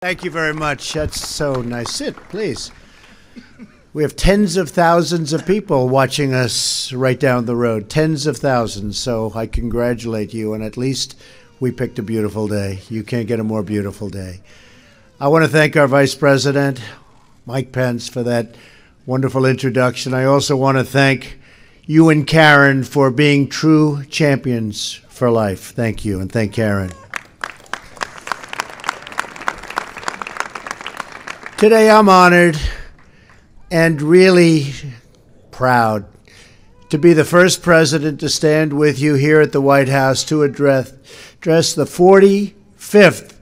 Thank you very much. That's so nice. Sit, please. We have tens of thousands of people watching us right down the road, tens of thousands. So I congratulate you, and at least we picked a beautiful day. You can't get a more beautiful day. I want to thank our Vice President, Mike Pence, for that wonderful introduction. I also want to thank you and Karen for being true champions for life. Thank you, and thank Karen. Today I'm honored and really proud to be the first president to stand with you here at the White House to address the 45th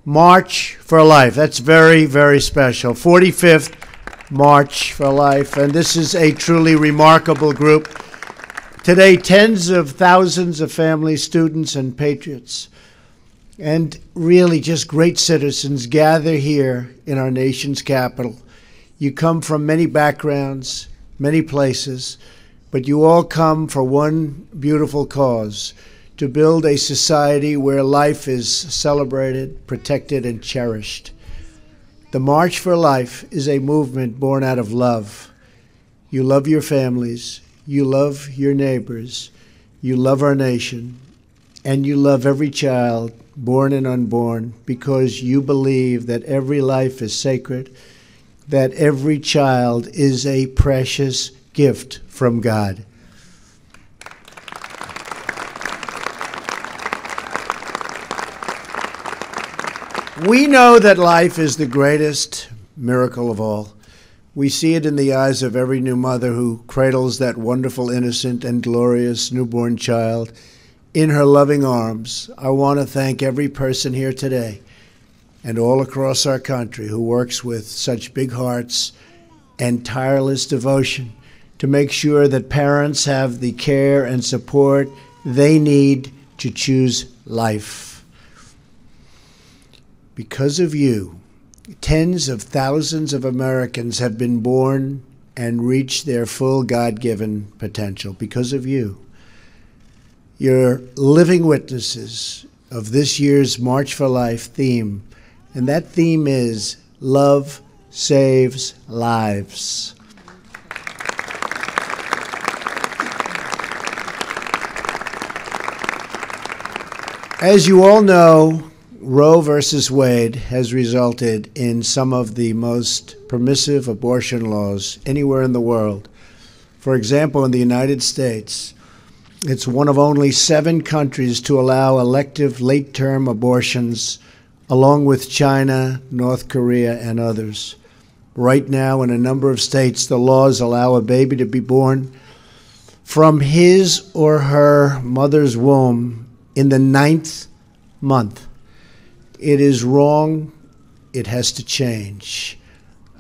March for Life. That's very, very special. 45th March for Life, and this is a truly remarkable group. Today, tens of thousands of families, students, and patriots, and really just great citizens gather here in our nation's capital. You come from many backgrounds, many places, but you all come for one beautiful cause: to build a society where life is celebrated, protected, and cherished. The March for Life is a movement born out of love. You love your families, you love your neighbors, you love our nation, and you love every child, born and unborn, because you believe that every life is sacred, that every child is a precious gift from God. We know that life is the greatest miracle of all. We see it in the eyes of every new mother who cradles that wonderful, innocent, and glorious newborn child in her loving arms. I want to thank every person here today and all across our country who works with such big hearts and tireless devotion to make sure that parents have the care and support they need to choose life. Because of you, tens of thousands of Americans have been born and reached their full God-given potential. Because of you. You're living witnesses of this year's March for Life theme, and that theme is Love Saves Lives. As you all know, Roe versus Wade has resulted in some of the most permissive abortion laws anywhere in the world. For example, in the United States, it's one of only 7 countries to allow elective late-term abortions, along with China, North Korea, and others. Right now, in a number of states, the laws allow a baby to be born from his or her mother's womb in the 9th month. It is wrong. It has to change.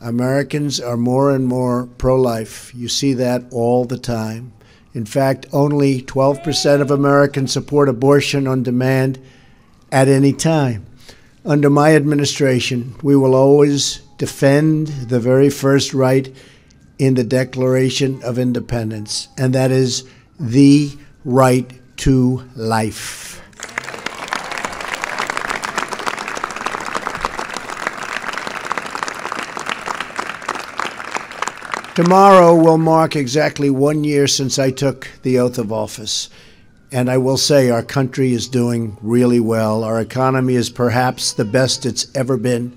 Americans are more and more pro-life. You see that all the time. In fact, only 12% of Americans support abortion on demand at any time. Under my administration, we will always defend the very first right in the Declaration of Independence, and that is the right to life. Tomorrow will mark exactly 1 year since I took the oath of office. And I will say our country is doing really well. Our economy is perhaps the best it's ever been.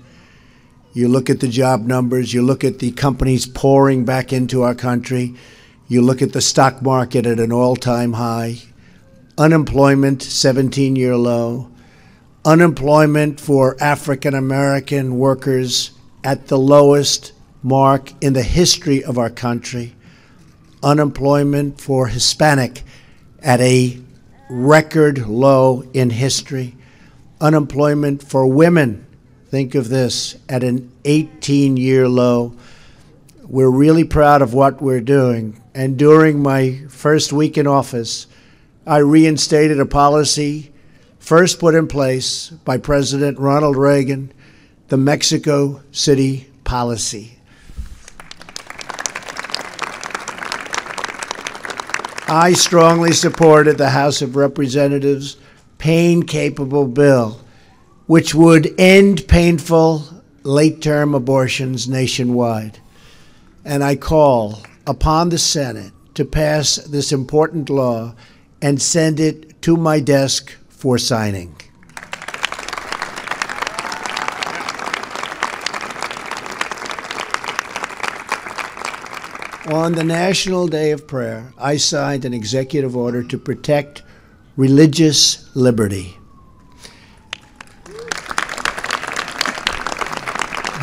You look at the job numbers, you look at the companies pouring back into our country, you look at the stock market at an all-time high, unemployment, 17-year low, unemployment for African-American workers at the lowest mark in the history of our country, unemployment for Hispanic at a record low in history, unemployment for women, think of this, at an 18-year low. We're really proud of what we're doing. And during my first week in office, I reinstated a policy first put in place by President Ronald Reagan, the Mexico City policy. I strongly supported the House of Representatives' pain-capable bill, which would end painful late-term abortions nationwide. And I call upon the Senate to pass this important law and send it to my desk for signing. On the National Day of Prayer, I signed an executive order to protect religious liberty.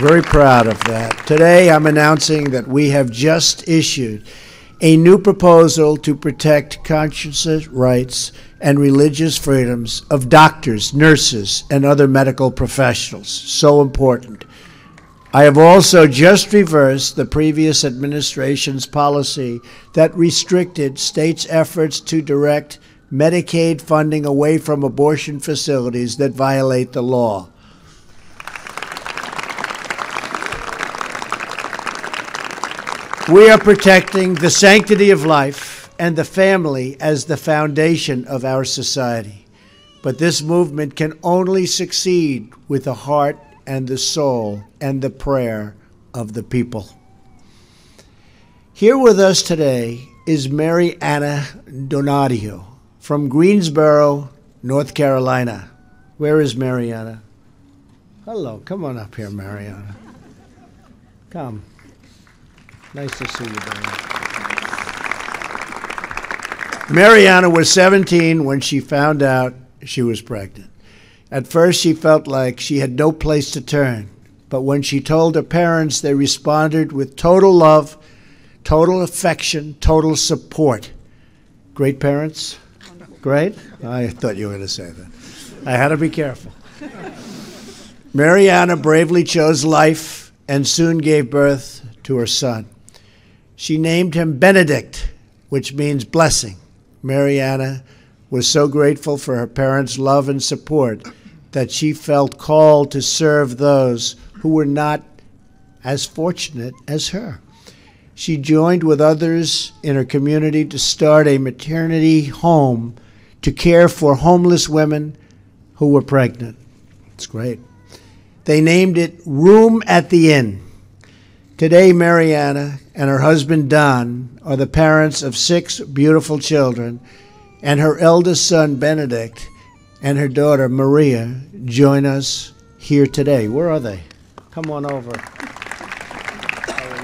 Very proud of that. Today, I'm announcing that we have just issued a new proposal to protect conscience rights and religious freedoms of doctors, nurses, and other medical professionals. So important. I have also just reversed the previous administration's policy that restricted states' efforts to direct Medicaid funding away from abortion facilities that violate the law. We are protecting the sanctity of life and the family as the foundation of our society. But this movement can only succeed with the heart and the soul and the prayer of the people. Here with us today is Mary Anna Donadio from Greensboro, North Carolina. Where is Mary Anna? Hello, come on up here, Mary Anna. Come. Nice to see you, Mary. Mary Anna was 17 when she found out she was pregnant. At first, she felt like she had no place to turn. But when she told her parents, they responded with total love, total affection, total support. Great parents? Great? I thought you were going to say that. I had to be careful. Mary Anna bravely chose life and soon gave birth to her son. She named him Benedict, which means blessing. Mary Anna was so grateful for her parents' love and support that she felt called to serve those who were not as fortunate as her. She joined with others in her community to start a maternity home to care for homeless women who were pregnant. It's great. They named it Room at the Inn. Today, Mary Anna and her husband, Don, are the parents of 6 beautiful children, and her eldest son, Benedict, and her daughter, Maria, join us here today. Where are they? Come on over. How are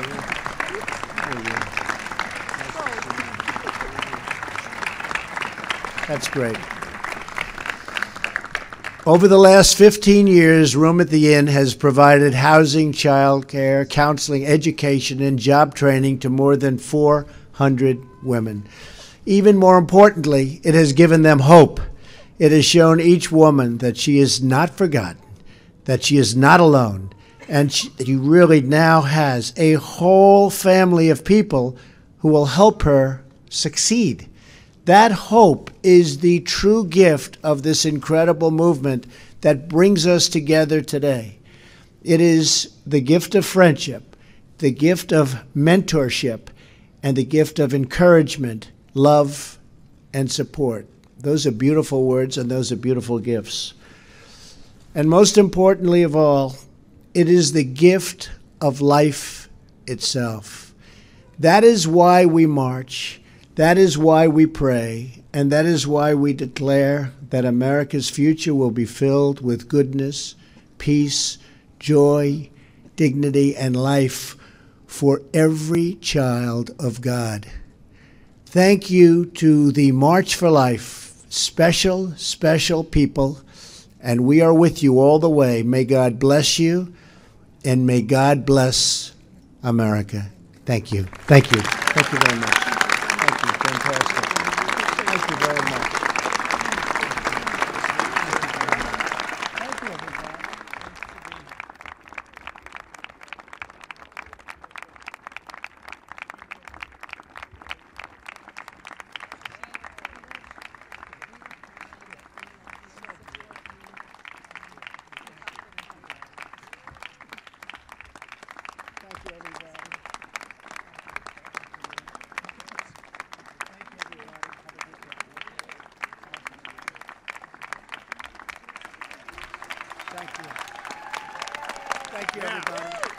you? That's great. Over the last 15 years, Room at the Inn has provided housing, child care, counseling, education, and job training to more than 400 women. Even more importantly, it has given them hope. It has shown each woman that she is not forgotten, that she is not alone, and she really now has a whole family of people who will help her succeed. That hope is the true gift of this incredible movement that brings us together today. It is the gift of friendship, the gift of mentorship, and the gift of encouragement, love, and support. Those are beautiful words, and those are beautiful gifts. And most importantly of all, it is the gift of life itself. That is why we march. That is why we pray. And that is why we declare that America's future will be filled with goodness, peace, joy, dignity, and life for every child of God. Thank you to the March for Life. Special, special people, and we are with you all the way. May God bless you, and may God bless America. Thank you. Thank you. Thank you very much. Thank you. Fantastic. Thank you very much. Thank you, everybody. Thank you, everybody.